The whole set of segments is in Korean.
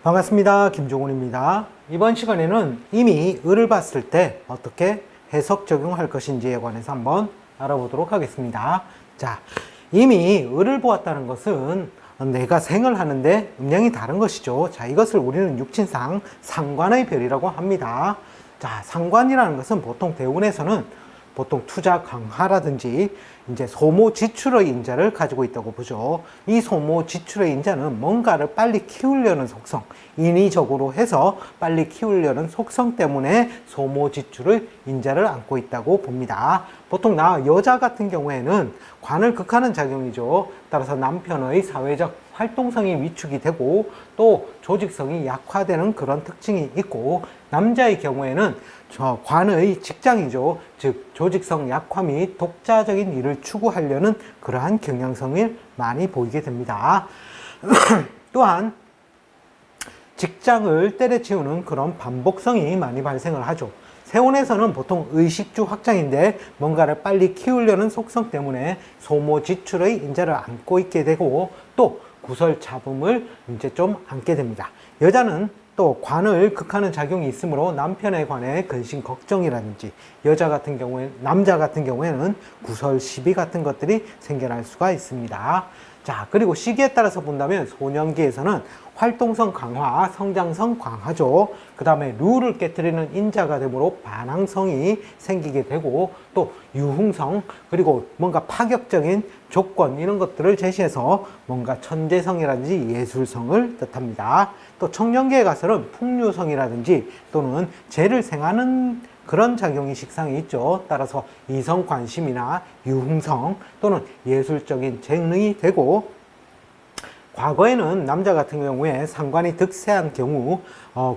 반갑습니다. 김종훈입니다. 이번 시간에는 이미 을을 봤을 때 어떻게 해석 적용할 것인지에 관해서 한번 알아보도록 하겠습니다. 자, 이미 을을 보았다는 것은 내가 생을 하는데 음양이 다른 것이죠. 자, 이것을 우리는 육친상 상관의 별이라고 합니다. 자, 상관이라는 것은 보통 대운에서는 보통 투자 강화라든지 이제 소모 지출의 인자를 가지고 있다고 보죠. 이 소모 지출의 인자는 뭔가를 빨리 키우려는 속성, 인위적으로 해서 빨리 키우려는 속성 때문에 소모 지출의 인자를 안고 있다고 봅니다. 보통 여자 같은 경우에는 관을 극하는 작용이죠. 따라서 남편의 사회적 활동성이 위축이 되고 또 조직성이 약화되는 그런 특징이 있고, 남자의 경우에는 관의 직장이죠. 즉 조직성 약화 및 독자적인 일을 추구하려는 그러한 경향성을 많이 보이게 됩니다. 또한 직장을 때려치우는 그런 반복성이 많이 발생을 하죠. 세운에서는 보통 의식주 확장인데 뭔가를 빨리 키우려는 속성 때문에 소모 지출의 인자를 안고 있게 되고, 또 구설 잡음을 이제 좀 안게 됩니다. 여자는 또 관을 극하는 작용이 있으므로 남편에 관해 근심 걱정이라든지, 남자 같은 경우에는 구설 시비 같은 것들이 생겨날 수가 있습니다. 자, 그리고 시기에 따라서 본다면 소년기에서는 활동성 강화, 성장성 강화죠. 그 다음에 룰을 깨뜨리는 인자가 되므로 반항성이 생기게 되고, 또 유흥성, 그리고 뭔가 파격적인 조건 이런 것들을 제시해서 뭔가 천재성이라든지 예술성을 뜻합니다. 또 청년기에 가서는 풍류성이라든지 또는 재를 생하는 그런 작용이 식상에 있죠. 따라서 이성 관심이나 유흥성 또는 예술적인 재능이 되고, 과거에는 남자 같은 경우에 상관이 득세한 경우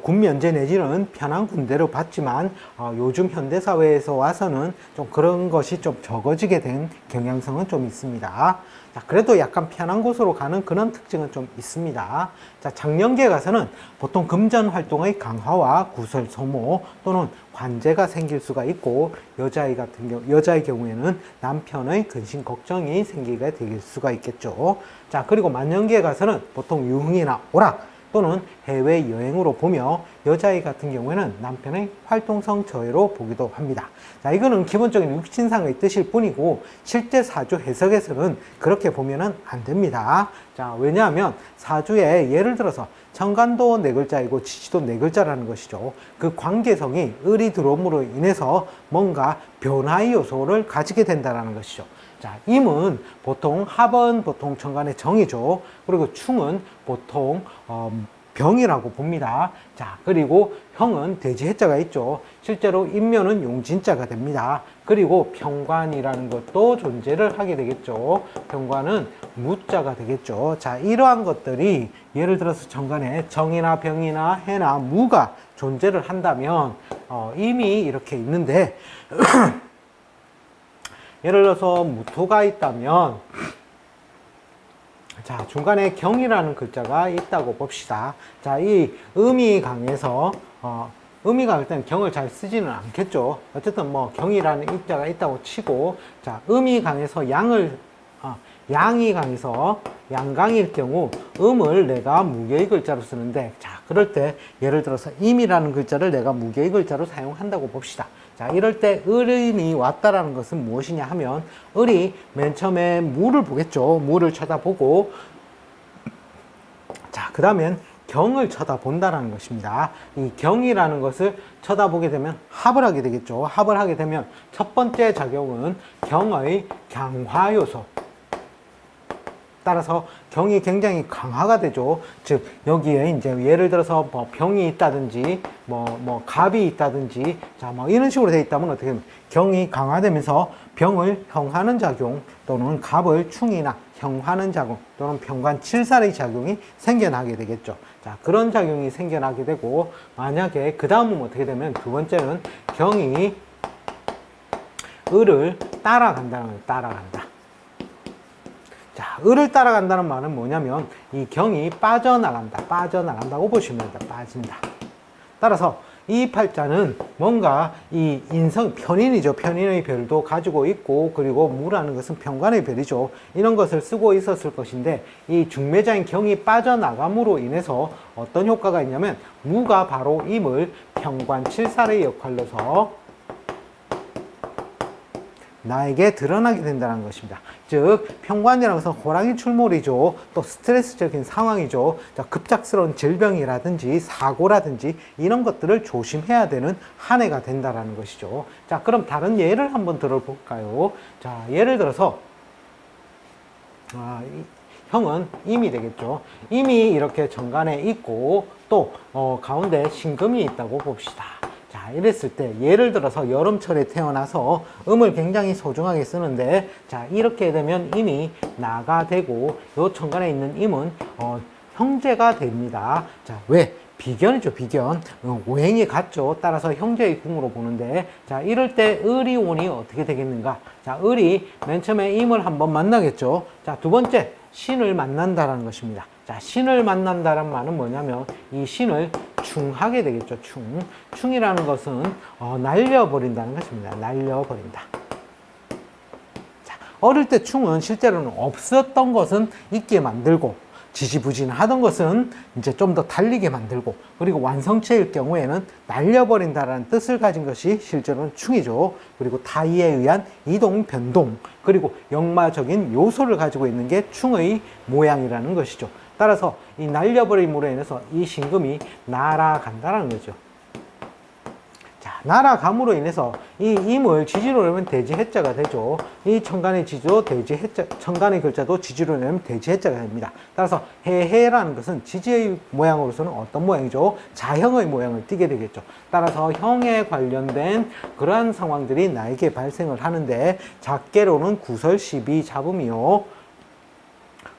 군면제 내지는 편한 군대로 봤지만, 요즘 현대사회에서 와서는 좀 그런 것이 좀 적어지게 된 경향성은 좀 있습니다. 자, 그래도 약간 편한 곳으로 가는 그런 특징은 좀 있습니다. 자, 장년기에 가서는 보통 금전 활동의 강화와 구설 소모 또는 관제가 생길 수가 있고, 여자의 경우에는 남편의 근심 걱정이 생기게 될 수가 있겠죠. 자, 그리고 만년기에 가서는 보통 유흥이나 오락 또는 해외여행으로 보며, 여자아이 같은 경우에는 남편의 활동성 저해로 보기도 합니다. 자, 이거는 기본적인 육신상의 뜻일 뿐이고 실제 사주 해석에서는 그렇게 보면은 안 됩니다. 자, 왜냐하면 사주에 예를 들어서 정관도 네 글자이고 지지도 네 글자라는 것이죠. 그 관계성이 을이 들어옴으로 인해서 뭔가 변화의 요소를 가지게 된다는 것이죠. 자, 임은 합은 보통 정관의 정이죠. 그리고 충은 보통 병이라고 봅니다. 자, 그리고 형은 돼지 해자가 있죠. 실제로 임묘는 용진자가 됩니다. 그리고 병관이라는 것도 존재를 하게 되겠죠. 병관은 무자가 되겠죠. 자, 이러한 것들이 예를 들어서 정관에 정이나 병이나 해나 무가 존재를 한다면 임이 이렇게 있는데 예를 들어서 무토가 있다면, 자, 중간에 경이라는 글자가 있다고 봅시다. 자, 이 음이 강해서 음이 강할 때는 경을 잘 쓰지는 않겠죠. 어쨌든 경이라는 입자가 있다고 치고, 자, 음이 강해서 양이 강해서 양강일 경우 음을 내가 무게의 글자로 쓰는데, 자, 그럴 때 예를 들어서 임이라는 글자를 내가 무게의 글자로 사용한다고 봅시다. 자, 이럴 때 을인이 왔다라는 것은 무엇이냐 하면, 을이 맨 처음에 무를 보겠죠. 무를 쳐다보고, 자, 그 다음엔 경을 쳐다본다라는 것입니다. 이 경이라는 것을 쳐다보게 되면 합을 하게 되겠죠. 합을 하게 되면 첫 번째 작용은 경의 강화 요소, 따라서 경이 굉장히 강화가 되죠. 즉, 여기에 이제 예를 들어서 병이 있다든지, 갑이 있다든지, 자, 이런 식으로 되어 있다면 어떻게 되면 경이 강화되면서 병을 형하는 작용 또는 갑을 충이나 형하는 작용 또는 병관 칠살의 작용이 생겨나게 되겠죠. 자, 그런 작용이 생겨나게 되고, 만약에 그 다음은 어떻게 되면 두 번째는 경이 을을 따라간다는 거예요. 따라간다. 자, 을을 따라간다는 말은 뭐냐면 이 경이 빠져나간다고 보시면 됩니다. 빠진다. 따라서 이 팔자는 뭔가 이 인성, 편인이죠. 편인의 별도 가지고 있고, 그리고 무라는 것은 편관의 별이죠. 이런 것을 쓰고 있었을 것인데, 이 중매자인 경이 빠져나감으로 인해서 어떤 효과가 있냐면, 무가 바로 임을 편관칠살의 역할로서 나에게 드러나게 된다는 것입니다. 즉, 편관이라는 것은 호랑이 출몰이죠. 또 스트레스적인 상황이죠. 자, 급작스러운 질병이라든지 사고라든지 이런 것들을 조심해야 되는 한 해가 된다는 것이죠. 자, 그럼 다른 예를 한번 들어볼까요? 자, 예를 들어서 형은 임이 되겠죠. 임이 이렇게 정관에 있고 또 가운데 신금이 있다고 봅시다. 자, 이랬을 때 예를 들어서 여름철에 태어나서 음을 굉장히 소중하게 쓰는데, 자, 이렇게 되면 임이 나가 되고 요 천간에 있는 임은 형제가 됩니다. 자, 왜? 비견이죠, 비견. 오행이 같죠. 따라서 형제의 궁으로 보는데, 자, 이럴 때 을이 운이 어떻게 되겠는가? 자, 을이 맨 처음에 임을 한번 만나겠죠. 자, 두 번째 신을 만난다라는 것입니다. 자, 신을 만난다는 말은 뭐냐면 이 신을 충하게 되겠죠. 충이라는 것은 날려버린다는 것입니다. 날려버린다. 자, 어릴 때 충은 실제로는 없었던 것은 있게 만들고, 지지부진하던 것은 이제 좀 더 달리게 만들고, 그리고 완성체일 경우에는 날려버린다라는 뜻을 가진 것이 실제로는 충이죠. 그리고 타의에 의한 이동, 변동, 그리고 역마적인 요소를 가지고 있는 게 충의 모양이라는 것이죠. 따라서 이 날려버림으로 인해서 이 신금이 날아간다는 거죠. 자, 날아감으로 인해서 이 임을 지지로 내면 대지 해자가 되죠. 이 천간의 지지도 대지 해자, 천간의 글자도 지지로 내면 대지 해자가 됩니다. 따라서 해해라는 것은 지지의 모양으로서는 어떤 모양이죠? 자형의 모양을 띠게 되겠죠. 따라서 형에 관련된 그러한 상황들이 나에게 발생을 하는데, 작게로는 구설 12 잡음이요.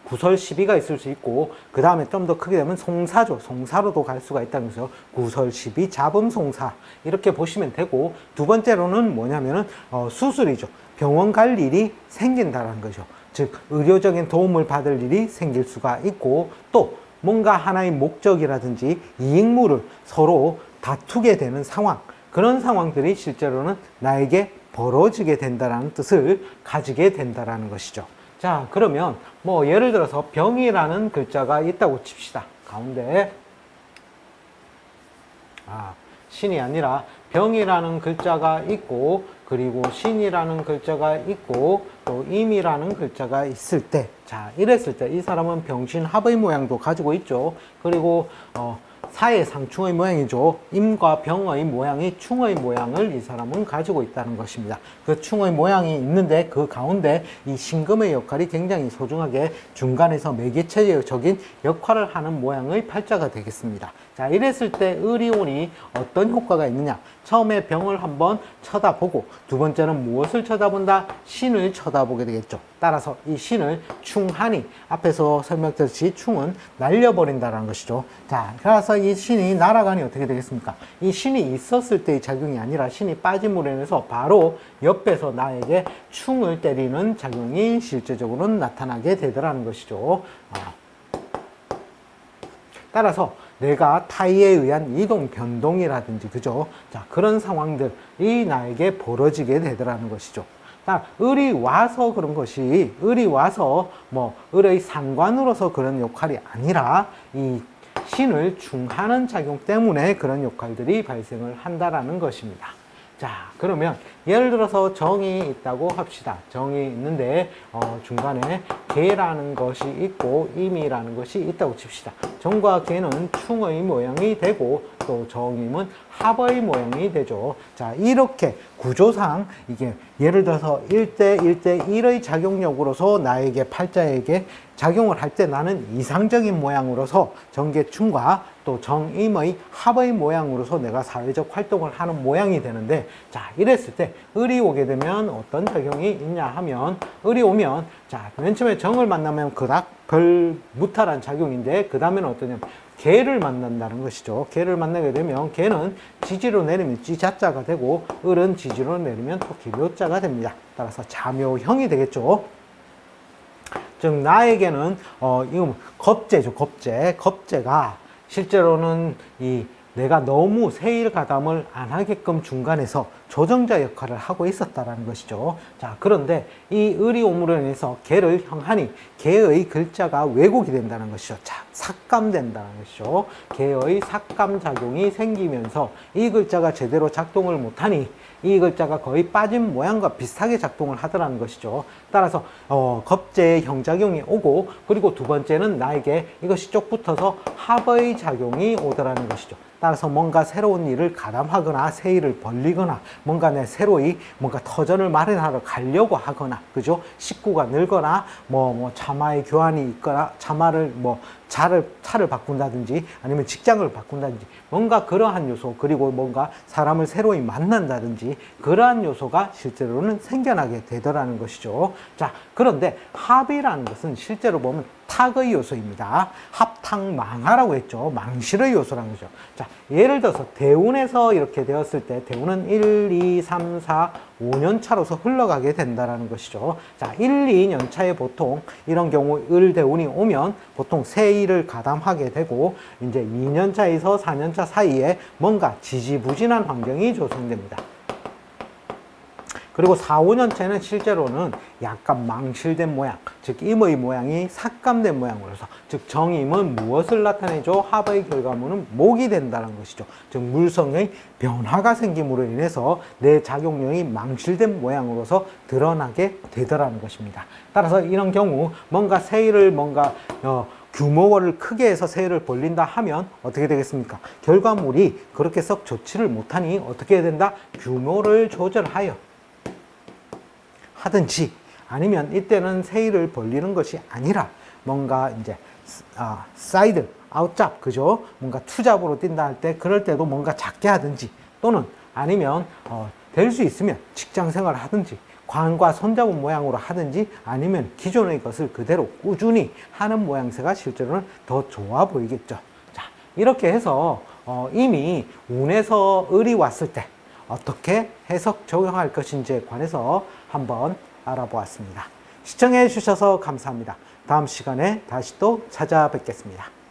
구설 12가 있을 수 있고, 그 다음에 좀 더 크게 되면 송사죠. 송사로도 갈 수가 있다는 거죠. 구설 12, 잡음, 송사. 이렇게 보시면 되고, 두 번째로는 뭐냐면은, 수술이죠. 병원 갈 일이 생긴다는 거죠. 즉, 의료적인 도움을 받을 일이 생길 수가 있고, 또 뭔가 하나의 목적이라든지 이익물을 서로 다투게 되는 상황. 그런 상황들이 실제로는 나에게 벌어지게 된다는 뜻을 가지게 된다는 것이죠. 자, 그러면 뭐 예를 들어서 병이라는 글자가 있다고 칩시다. 가운데 신이 아니라 병이라는 글자가 있고, 그리고 신이라는 글자가 있고, 또 임이라는 글자가 있을 때, 자, 이랬을 때 이 사람은 병신합의 모양도 가지고 있죠. 그리고 사해상충의 모양이죠. 임과 병의 모양이 충의 모양을 이 사람은 가지고 있다는 것입니다. 그 충의 모양이 있는데 그 가운데 이 신금의 역할이 굉장히 소중하게 중간에서 매개체적인 역할을 하는 모양의 팔자가 되겠습니다. 자, 이랬을 때 을이온이 어떤 효과가 있느냐? 처음에 병을 한번 쳐다보고, 두 번째는 무엇을 쳐다본다? 신을 쳐다보게 되겠죠. 따라서 이 신을 충하니, 앞에서 설명드렸듯이 충은 날려버린다는 것이죠. 자, 그래서 이 신이 날아가니 어떻게 되겠습니까? 이 신이 있었을 때의 작용이 아니라 신이 빠짐으로 인해서 바로 옆에서 나에게 충을 때리는 작용이 실제적으로는 나타나게 되더라는 것이죠. 따라서 내가 타의에 의한 이동, 변동이라든지, 그죠? 자, 그런 상황들이 나에게 벌어지게 되더라는 것이죠. 을이 와서 그런 것이, 을이 와서 을의 상관으로서 그런 역할이 아니라 이 신을 충하는 작용 때문에 그런 역할들이 발생을 한다라는 것입니다. 자, 그러면 예를 들어서 정이 있다고 합시다. 정이 있는데 중간에 개라는 것이 있고 임이라는 것이 있다고 칩시다. 정과 개는 충의 모양이 되고, 또 정임은 합의 모양이 되죠. 자, 이렇게 구조상 이게 예를 들어서 1대 1대 1의 작용력으로서 나에게 팔자에게 작용을 할 때 나는 이상적인 모양으로서 정계충과 또 정임의 합의 모양으로서 내가 사회적 활동을 하는 모양이 되는데, 자, 이랬을 때 을이 오게 되면 어떤 작용이 있냐 하면, 을이 오면, 자, 맨 처음에 정을 만나면 그닥 별 무탈한 작용인데, 그 다음에는 어떠냐면 개를 만난다는 것이죠. 개를 만나게 되면 개는 지지로 내리면 지자자가 되고, 을은 지지로 내리면 토기묘자가 됩니다. 따라서 자묘형이 되겠죠. 즉 나에게는 이거 겁재죠. 겁재. 겁재가 실제로는 이 내가 너무 세일 가담을 안 하게끔 중간에서 조정자 역할을 하고 있었다라는 것이죠. 자, 그런데 이 을이 오므로 인해서 개를 형하니 개의 글자가 왜곡이 된다는 것이죠. 자, 삭감된다는 것이죠. 개의 삭감 작용이 생기면서 이 글자가 제대로 작동을 못하니 이 글자가 거의 빠진 모양과 비슷하게 작동을 하더라는 것이죠. 따라서 겁재의 형작용이 오고, 그리고 두 번째는 나에게 이것이 쪽 붙어서 합의 작용이 오더라는 것이죠. 따라서 뭔가 새로운 일을 가담하거나 새 일을 벌리거나 뭔가 내 새로이 뭔가 터전을 마련하러 가려고 하거나, 그죠? 식구가 늘거나 차마의 교환이 있거나 차마를 차를 바꾼다든지 아니면 직장을 바꾼다든지 뭔가 그러한 요소, 그리고 뭔가 사람을 새로이 만난다든지 그러한 요소가 실제로는 생겨나게 되더라는 것이죠. 자, 그런데 합이라는 것은 실제로 보면 탁의 요소입니다. 합탁망하라고 했죠. 망실의 요소라는 거죠. 자, 예를 들어서 대운에서 이렇게 되었을 때 대운은 1, 2, 3, 4, 5년 차로서 흘러가게 된다는 것이죠. 자, 1, 2년 차에 보통 이런 경우 을대운이 오면 보통 새 일을 가담하게 되고, 이제 2년 차에서 4년 차 사이에 뭔가 지지부진한 환경이 조성됩니다. 그리고 4, 5년 차는 실제로는 약간 망실된 모양, 즉 임의 모양이 삭감된 모양으로서, 즉 정임은 무엇을 나타내죠? 합의 결과물은 목이 된다는 것이죠. 즉 물성의 변화가 생김으로 인해서 내 작용력이 망실된 모양으로서 드러나게 되더라는 것입니다. 따라서 이런 경우 뭔가 세일을 규모를 크게 해서 세일을 벌린다 하면 어떻게 되겠습니까? 결과물이 그렇게 썩 좋지를 못하니 어떻게 해야 된다? 규모를 조절하여 하든지, 아니면 이때는 세일을 벌리는 것이 아니라 뭔가 이제 사이드, 아웃잡, 그죠? 뭔가 투잡으로 뛴다 할 때 그럴 때도 뭔가 작게 하든지, 또는 아니면 될 수 있으면 직장 생활을 하든지 관과 손잡은 모양으로 하든지, 아니면 기존의 것을 그대로 꾸준히 하는 모양새가 실제로는 더 좋아 보이겠죠. 자, 이렇게 해서 이미 운에서 을이 왔을 때 어떻게 해석 적용할 것인지에 관해서 한번 알아보았습니다. 시청해 주셔서 감사합니다. 다음 시간에 다시 또 찾아뵙겠습니다.